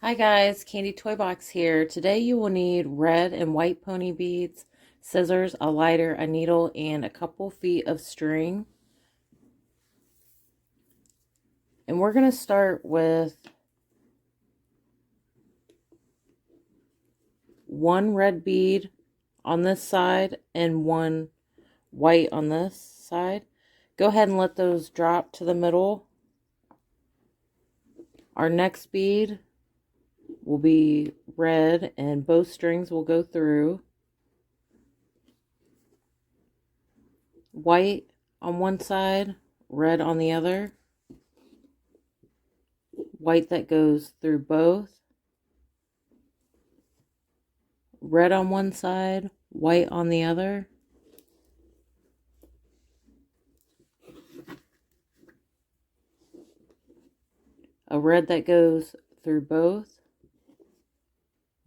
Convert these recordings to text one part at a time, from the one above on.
Hi guys, Kandi Toy Box here. Today you will need red and white pony beads, scissors, a lighter, a needle, and a couple feet of string. And we're going to start with one red bead on this side and one white on this side. Go ahead and let those drop to the middle. Our next bead will be red and both strings will go through. White on one side, red on the other. White that goes through both. Red on one side, white on the other. A red that goes through both.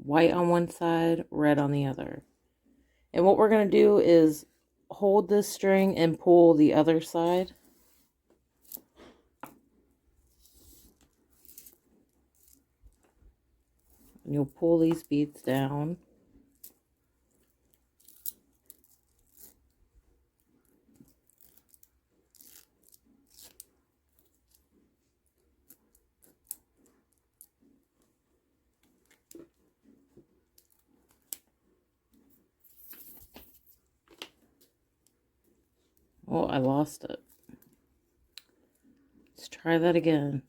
White on one side, red on the other. And what we're going to do is hold this string and pull the other side. And you'll pull these beads down. Oh, I lost it. Let's try that again.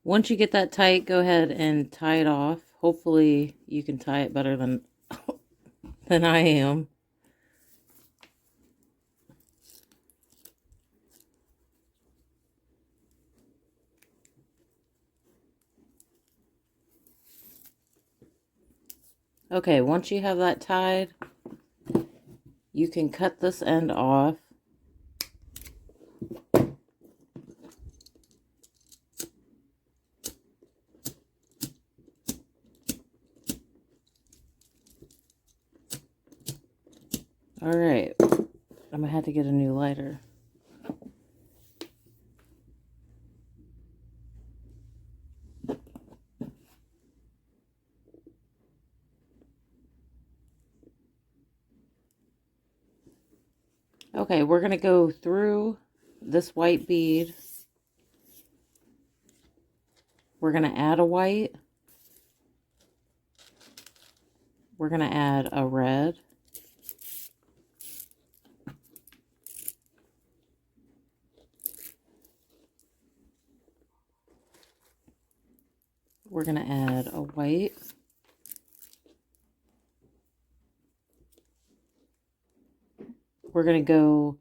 Once you get that tight, go ahead and tie it off. Hopefully you can tie it better than I am. Okay, once you have that tied, you can cut this end off. Alright, I'm gonna have to get a new lighter. Okay, we're gonna go through this white bead. We're gonna add a white. We're gonna add a red. We're going to add a white. We're going to go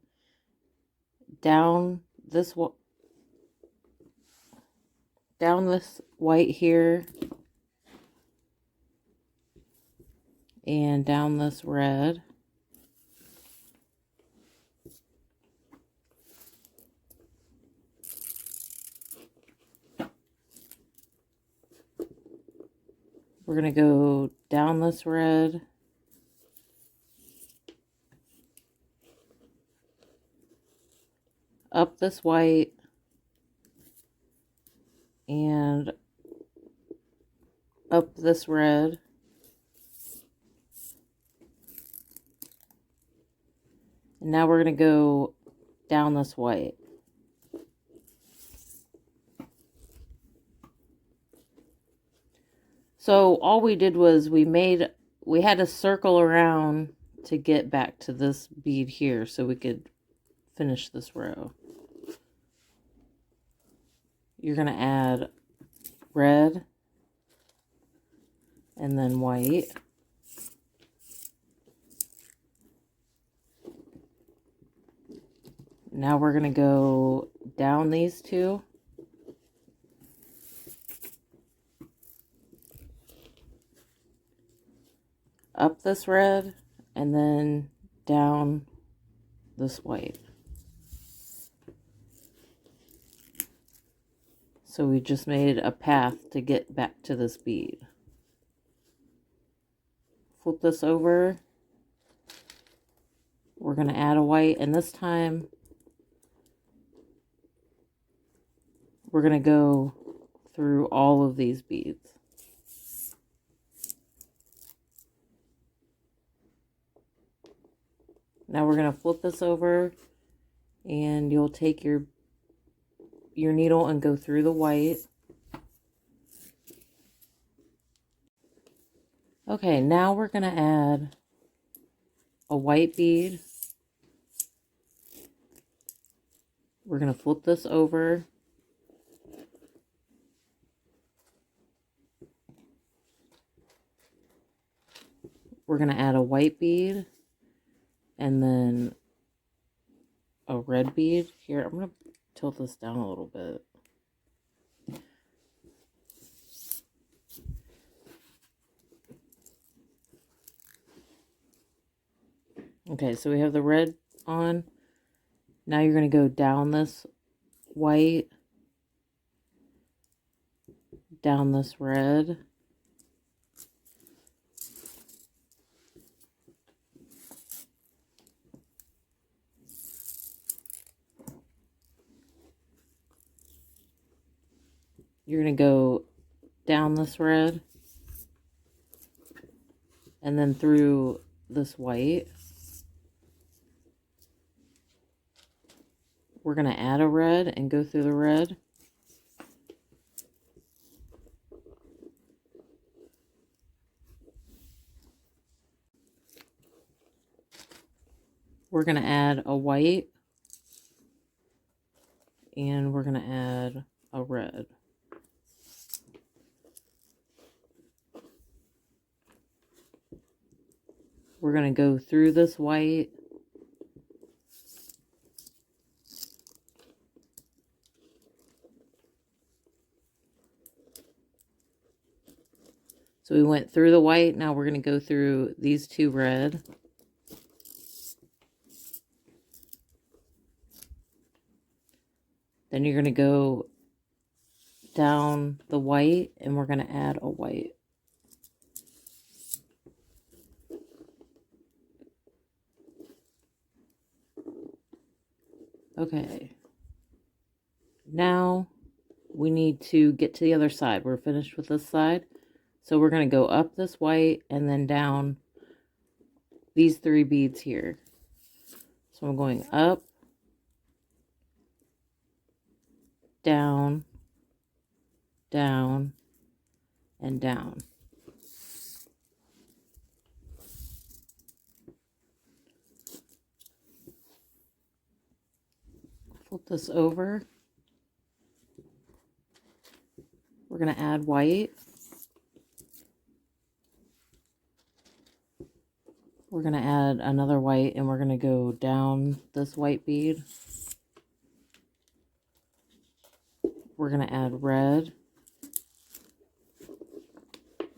down this white here and down this red. We're going to go down this red. Up this white. And up this red. And now we're going to go down this white. So all we did was we had to circle around to get back to this bead here so we could finish this row. You're going to add red and then white. Now we're going to go down these two. Up this red and then down this white. So we just made a path to get back to this bead. Flip this over. We're going to add a white, and this time we're going to go through all of these beads. Now we're going to flip this over, and you'll take your needle and go through the white. Okay, now we're going to add a white bead. We're going to flip this over. We're going to add a white bead and then a red bead. Here, I'm going to tilt this down a little bit. Okay, so we have the red on. Now you're going to go down this white, down this red, you're going to go down this red, and then through this white. We're going to add a red and go through the red. We're going to add a white, and we're going to add a red. We're going to go through this white, so we went through the white. Now we're going to go through these two red. Then you're going to go down the white, and we're going to add a white. Okay. Now we need to get to the other side. We're finished with this side. So we're going to go up this white and then down these 3 beads here. So I'm going up, down, down, and down. Flip this over. We're going to add white. We're going to add another white, and we're going to go down this white bead. We're going to add red.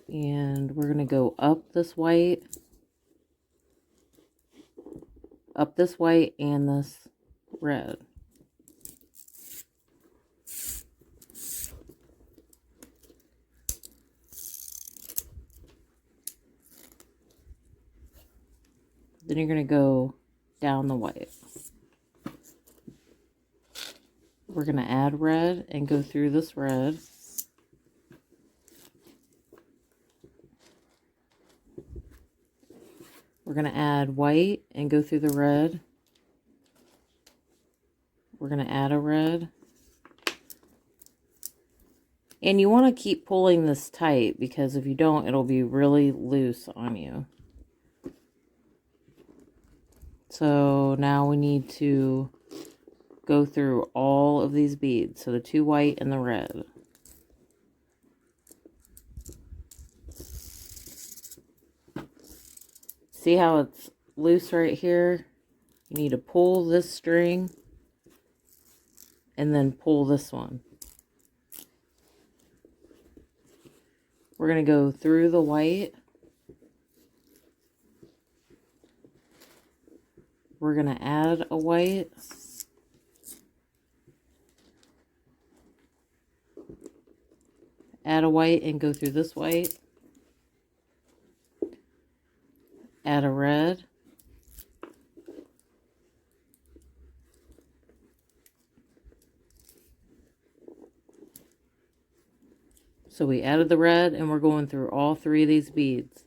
And we're going to go up this white and this red. Then you're going to go down the white. We're going to add red and go through this red. We're going to add white and go through the red. We're going to add a red. And you want to keep pulling this tight, because if you don't, it'll be really loose on you. So now we need to go through all of these beads. So the 2 white and the red. See how it's loose right here? You need to pull this string and then pull this one. We're going to go through the white. We're going to add a white. Add a white and go through this white. Add a red. So we added the red and we're going through all 3 of these beads.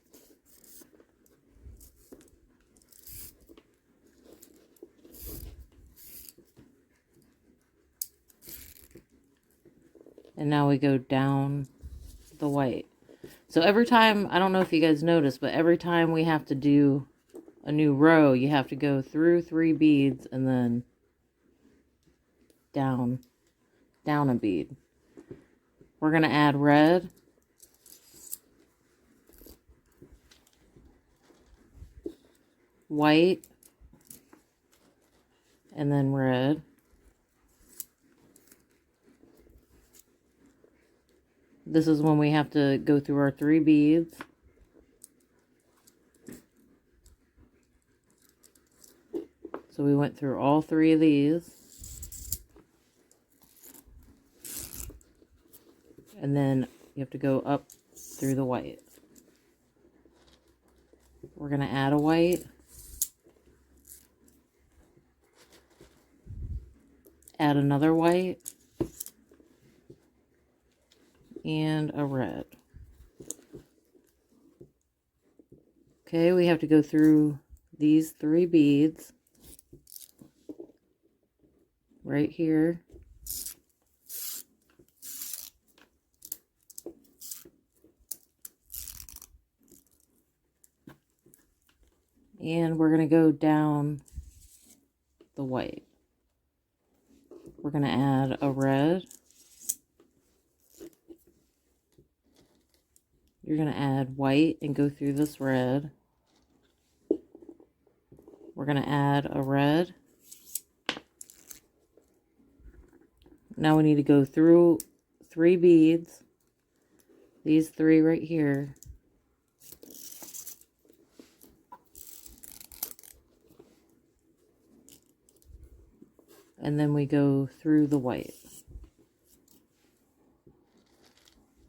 And now we go down the white. So every time, I don't know if you guys noticed, but every time we have to do a new row, you have to go through 3 beads and then down a bead. We're going to add red, white, and then red. This is when we have to go through our 3 beads. So we went through all 3 of these. And then you have to go up through the white. We're going to add a white. Add another white. And a red. Okay, we have to go through these 3 beads right here. And we're going to go down the white. We're going to add a red. You're going to add white and go through this red. We're going to add a red. Now we need to go through 3 beads. These 3 right here. And then we go through the white.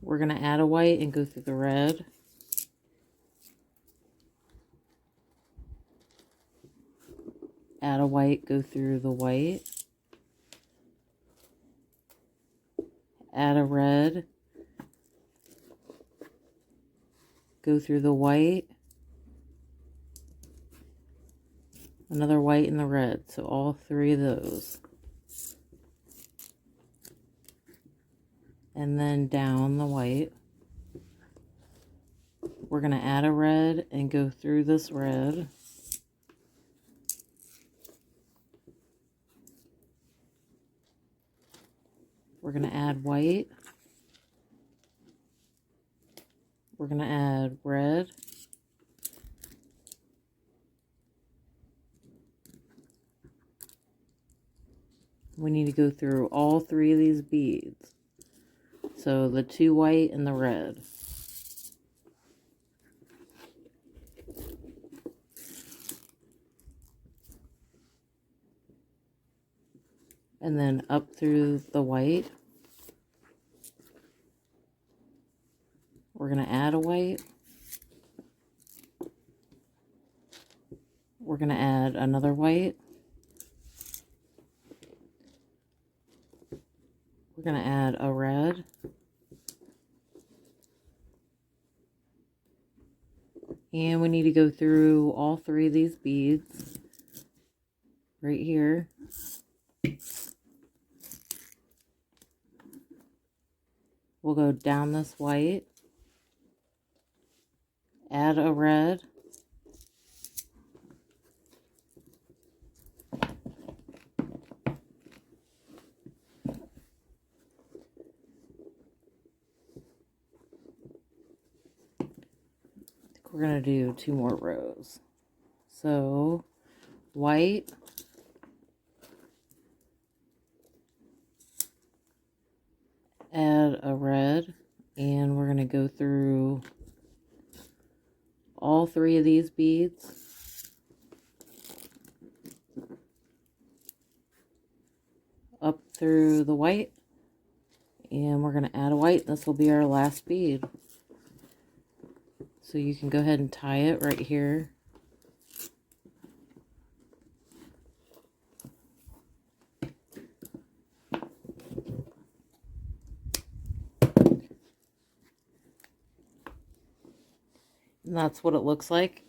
We're going to add a white and go through the red. Add a white, go through the white. Add a red. Go through the white. Another white and the red. So all 3 of those. And then down the white. We're going to add a red and go through this red. We're going to add white. We're going to add red. We need to go through all 3 of these beads. So the 2 white and the red. And then up through the white. We're going to add a white. We're going to add another white. We're going to add a red. And we need to go through all 3 of these beads right here. We'll go down this white, add a red, we're going to do 2 more rows. So white, add a red, and we're going to go through all 3 of these beads, up through the white, and we're going to add a white. This will be our last bead. So you can go ahead and tie it right here. And that's what it looks like.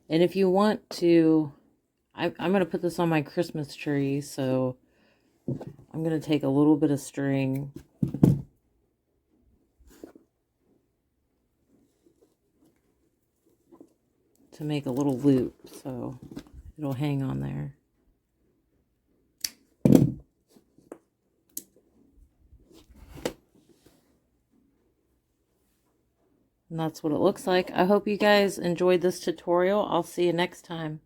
And if you want to, I'm going to put this on my Christmas tree, so I'm going to take a little bit of string to make a little loop, so it'll hang on there. And that's what it looks like. I hope you guys enjoyed this tutorial. I'll see you next time.